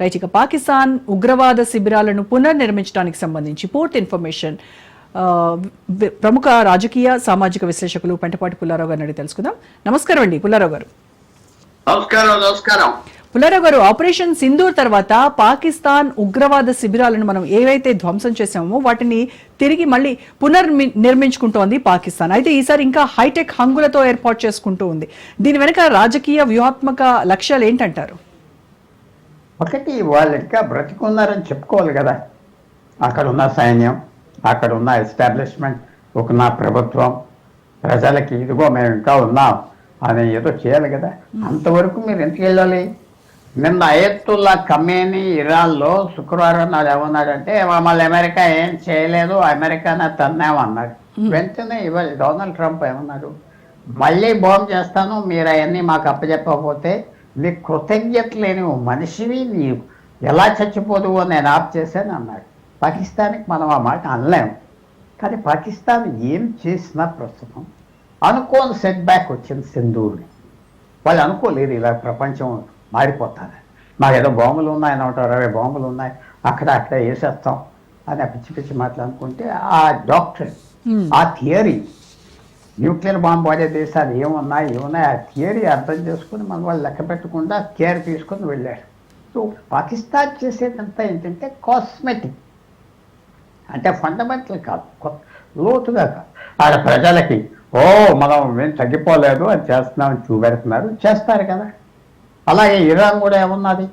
Right, ఇక పాకిస్తాన్ ఉగ్రవాద శిబిరాలను పునర్నిర్మించడానికి సంబంధించి పూర్తి ఇన్ఫర్మేషన్ ప్రముఖ రాజకీయ సామాజిక విశ్లేషకులు పెంటపాటి పుల్లారావు గారిని అడిగి తెలుసుకుందాం. నమస్కారం అండి పుల్లారావు గారు. నమస్కారం పుల్లారావు గారు, ఆపరేషన్ సింధూర్ తర్వాత పాకిస్తాన్ ఉగ్రవాద శిబిరాలను మనం ఏవైతే ధ్వంసం చేశామో వాటిని తిరిగి మళ్ళీ పునర్నిర్మించుకుంటోంది పాకిస్తాన్. అయితే ఈసారి ఇంకా హైటెక్ హంగులతో ఏర్పాటు చేసుకుంటూ ఉంది. దీని వెనుక రాజకీయ వ్యూహాత్మక లక్ష్యాలు ఏంటంటారు? ఒకటి, వాళ్ళు ఇంకా బ్రతికున్నారని చెప్పుకోవాలి కదా. అక్కడ ఉన్న సైన్యం, అక్కడ ఉన్న ఎస్టాబ్లిష్మెంట్, ఉన్న ప్రభుత్వం ప్రజలకి ఇదిగో మేము ఇంకా ఉన్నాం అని ఏదో చేయాలి కదా. అంతవరకు మీరు ఎందుకు వెళ్ళాలి? నిన్న అయతుల్లా ఖమేనీ ఇరాన్లో శుక్రవారం నాడు ఏమన్నాడంటే మమ్మల్ని అమెరికా ఏం చేయలేదు, అమెరికానే తన్నామన్నాడు. వెంటనే ఇవాళ డొనాల్డ్ ట్రంప్ ఏమన్నాడు, మళ్ళీ బాంబు చేస్తాను, మీరు అవన్నీ మాకు అప్పచెప్పకపోతే నీ కృతజ్ఞత లేని మనిషివి, నీవు ఎలా చచ్చిపోదు నేను ఆఫ్ చేశాను అన్నాడు. పాకిస్తాన్కి మనం ఆ మాట అనలేము. కానీ పాకిస్తాన్ ఏం చేసినా ప్రస్తుతం అనుకోని సెట్ బ్యాక్ వచ్చింది సింధూర్ని. వాళ్ళు అనుకోలేదు ఇలా ప్రపంచం మారిపోతుంది, మాకు ఏదో బాంబులు ఉన్నాయి, 120 బాంబులు ఉన్నాయి, అక్కడ వేసేస్తాం అని పిచ్చి పిచ్చి మాటలు అనుకుంటే ఆ డాక్టర్ ఆ థియరీ, న్యూక్లియర్ బాంబు వాడే దేశాలు ఏమున్నాయి ఆ థియరీ అర్థం చేసుకుని మన వాళ్ళు లెక్క పెట్టకుండా కేర్ తీసుకుని వెళ్ళారు. సో పాకిస్తాన్ చేసేదంతా ఏంటంటే కాస్మెటిక్, అంటే ఫండమెంటల్ కాదు, లోతుగా కాదు. ఆడ ప్రజలకి మనం మేము తగ్గిపోలేదు అని చేస్తున్నామని చూపెడుతున్నారు, చేస్తారు కదా. అలాగే ఇరాన్ కూడా ఏమున్నది,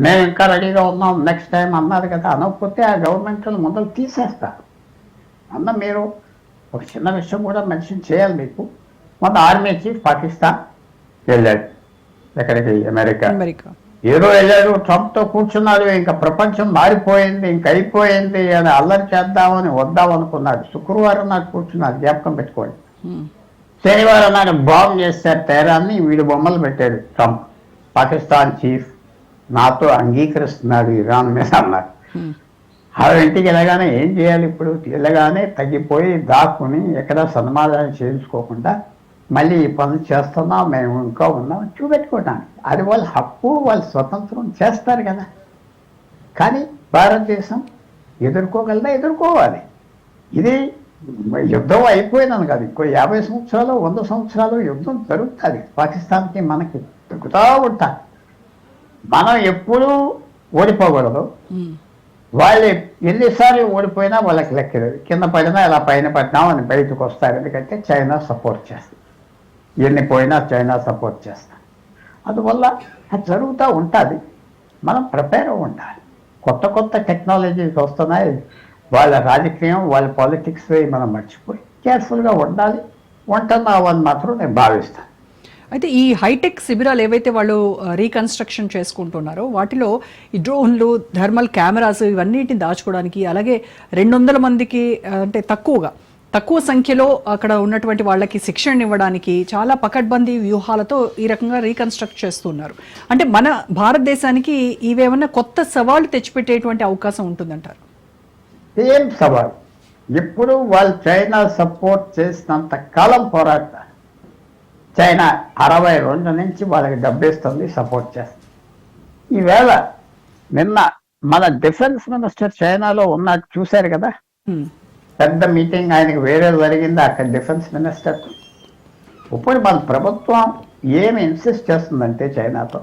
మేము ఇంకా రెడీగా ఉన్నాం నెక్స్ట్ టైం అన్నారు కదా. అనకపోతే ఆ గవర్నమెంట్లు మొదలు తీసేస్తారు. మీరు ఒక చిన్న విషయం కూడా మెన్షన్ చేయాలి మీకు. మన ఆర్మీ చీఫ్ పాకిస్తాన్ వెళ్ళాడు, ఎక్కడికి? అమెరికా. ఏదో వెళ్ళాడు, ట్రంప్తో కూర్చున్నాడు, ఇంకా ప్రపంచం మారిపోయింది, ఇంక అయిపోయింది అని అల్లరి చేద్దామని వద్దామనుకున్నాడు. శుక్రవారం నాడు కూర్చున్నాడు, జ్ఞాపకం పెట్టుకోండి. శనివారం నాడు బాంబు చేశారు తేరాన్ని, వీడు బొమ్మలు పెట్టాడు ట్రంప్. పాకిస్తాన్ చీఫ్ నాతో అంగీకరిస్తున్నాడు ఇరాన్ మీద అన్నారు. ఇంటికి వెళ్ళగానే ఏం చేయాలి ఇప్పుడు? వెళ్ళగానే తగ్గిపోయి దాక్కుని ఎక్కడ సన్మానాలు చేయించుకోకుండా మళ్ళీ ఈ పనులు చేస్తున్నాం, మేము ఇంకా ఉన్నాం చూపెట్టుకోవడానికి. అది వాళ్ళ హక్కు, వాళ్ళ స్వతంత్రం, చేస్తారు కదా. కానీ భారతదేశం ఎదుర్కోగలదా? ఎదుర్కోవాలి. ఇది యుద్ధం అయిపోయిందని కాదు, ఇంకో 50 సంవత్సరాలు 100 సంవత్సరాలు యుద్ధం జరుగుతుంది. పాకిస్తాన్కి మనకి దొరుకుతూ ఉంటాయి. మనం ఎప్పుడూ ఓడిపోకూడదు. వాళ్ళు ఎన్నిసార్లు ఓడిపోయినా వాళ్ళకి లెక్కలేదు. కింద పడినా ఇలా పైన పడినాం అని బయటకు వస్తారు. ఎందుకంటే చైనా సపోర్ట్ చేస్తుంది, ఎన్ని పోయినా చైనా సపోర్ట్ చేస్తారు. అందువల్ల అది జరుగుతూ ఉంటుంది. మనం ప్రిపేర్ ఉండాలి. కొత్త టెక్నాలజీస్ వస్తున్నాయి. వాళ్ళ రాజకీయం, వాళ్ళ పాలిటిక్స్ మనం మర్చిపోయి కేర్ఫుల్గా ఉండాలి. ఉంటున్నామని మాత్రం నేను భావిస్తాను. అయితే ఈ హైటెక్ శిబిరాలు ఏవైతే వాళ్ళు రీకన్స్ట్రక్షన్ చేసుకుంటున్నారో వాటిలో ఈ డ్రోన్లు, థర్మల్ కెమెరాస్ ఇవన్నిటిని దాచుకోవడానికి, అలాగే 200 మందికి అంటే తక్కువ సంఖ్యలో అక్కడ ఉన్నటువంటి వాళ్ళకి శిక్షణ ఇవ్వడానికి చాలా పకడ్బందీ వ్యూహాలతో ఈ రకంగా రీకన్స్ట్రక్ట్ చేస్తున్నారు. అంటే మన భారతదేశానికి ఇవేమన్నా కొత్త సవాళ్లు తెచ్చిపెట్టేటువంటి అవకాశం ఉంటుందంటారు? ఏం సవాల్? ఇప్పుడు వాళ్ళు చైనా సపోర్ట్ చేసినంత కాలం పోరాడతారు. చైనా 62 నుంచి వాళ్ళకి డబ్బిస్తుంది, సపోర్ట్ చేస్తుంది. ఈవేళ నిన్న మన డిఫెన్స్ మినిస్టర్ చైనాలో ఉన్నట్టు చూశారు కదా. పెద్ద మీటింగ్ ఆయనకి వేరే జరిగింది అక్కడ డిఫెన్స్ మినిస్టర్. ఇప్పుడు మన ప్రభుత్వం ఏమి ఇన్సిస్ట్ చేస్తుందంటే చైనాతో,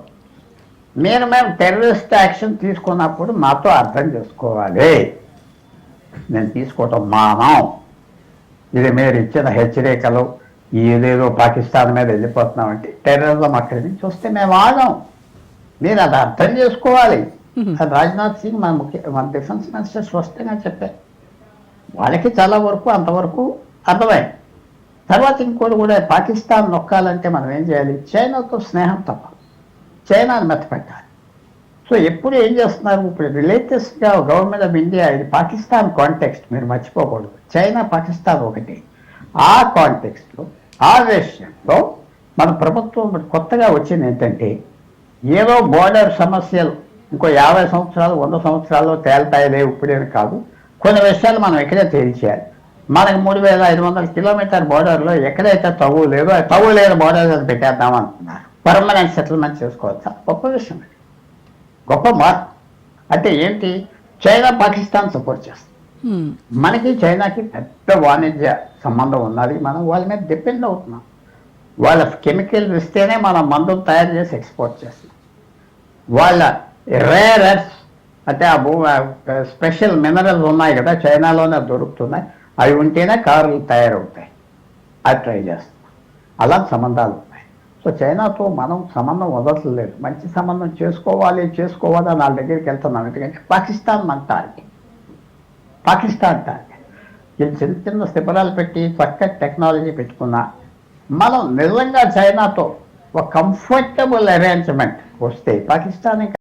మేము టెర్రరిస్ట్ యాక్షన్ తీసుకున్నప్పుడు మాతో అర్థం చేసుకోవాలి. నేను తీసుకోవటం మానం, ఇది మీరు ఇచ్చిన హెచ్చరికలు, ఏదేదో పాకిస్తాన్ మీద వెళ్ళిపోతున్నామంటే టెర్రరిజం అక్కడి నుంచి వస్తే మేము ఆగాం. మీరు అది అర్థం చేసుకోవాలి. అది రాజ్నాథ్ సింగ్ మన డిఫెన్స్ మినిస్టర్ స్పష్టంగా చెప్పారు. వాళ్ళకి చాలా వరకు అంతవరకు అర్థమైంది. తర్వాత ఇంకోటి కూడా, పాకిస్తాన్ నొక్కాలంటే మనం ఏం చేయాలి? చైనాతో స్నేహం తప్ప చైనాని మెత్తపెట్టాలి. సో ఎప్పుడు ఏం చేస్తున్నారు? ఇప్పుడు లేటెస్ట్గా గవర్నమెంట్ ఆఫ్ ఇండియా, ఇది పాకిస్తాన్ కాంటెక్స్ట్ మీరు మర్చిపోకూడదు. చైనా పాకిస్తాన్ ఒకటి. ఆ కాంటెక్స్ట్లో, ఆ విషయంలో మన ప్రభుత్వం కొత్తగా వచ్చింది ఏంటంటే, ఏదో బోర్డర్ సమస్యలు ఇంకో 50 సంవత్సరాలు 100 సంవత్సరాల్లో తేల్తాయిలే ఇప్పుడేమి కాదు, కొన్ని విషయాలు మనం ఇక్కడే తేల్చేయాలి. మనకి 3500 కిలోమీటర్ బోర్డర్లో ఎక్కడైతే తవ్వు లేదో ఆ తవ్వు లేని బోర్డర్ పెట్టేద్దాం అనుకున్నారు. పర్మనెంట్ సెటిల్మెంట్ చేసుకోవచ్చా? గొప్ప విషయం, గొప్ప మార్పు. అంటే ఏంటి, చైనా పాకిస్తాన్ సపోర్ట్ చేస్తుంది. హ్మ్. మనకి చైనాకి పెద్ద వాణిజ్య సంబంధం ఉన్నది, మనం వాళ్ళ మీద డిపెండ్ అవుతున్నాం. వాళ్ళ కెమికల్ ఇస్తేనే మనం మందులు తయారు చేసి ఎక్స్పోర్ట్ చేస్తున్నాం. వాళ్ళ రేర్ ఎర్త్స్ అంటే ఆ స్పెషల్ మినరల్స్ ఉన్నాయి కదా, చైనాలోనే దొరుకుతున్నాయి. అవి ఉంటేనే కార్లు తయారవుతాయి. అది ట్రై చేస్తున్నాం. అలా సంబంధాలు ఉన్నాయి. సో చైనాతో మనం సంబంధం వదలట్లేదు. మంచి సంబంధం చేసుకోవాలి అని వాళ్ళ దగ్గరికి వెళ్తున్నాం. ఎందుకంటే పాకిస్తాన్ మన టార్గెట్. పాకిస్తాన్ టార్గెట్. ఈ చిన్న చిన్న శిబిరాలు పెట్టి చక్కటి టెక్నాలజీ పెట్టుకున్నా మనం నిజంగా చైనాతో ఒక కంఫర్టబుల్ అరేంజ్మెంట్ వస్తే పాకిస్తాన్ ఇంకా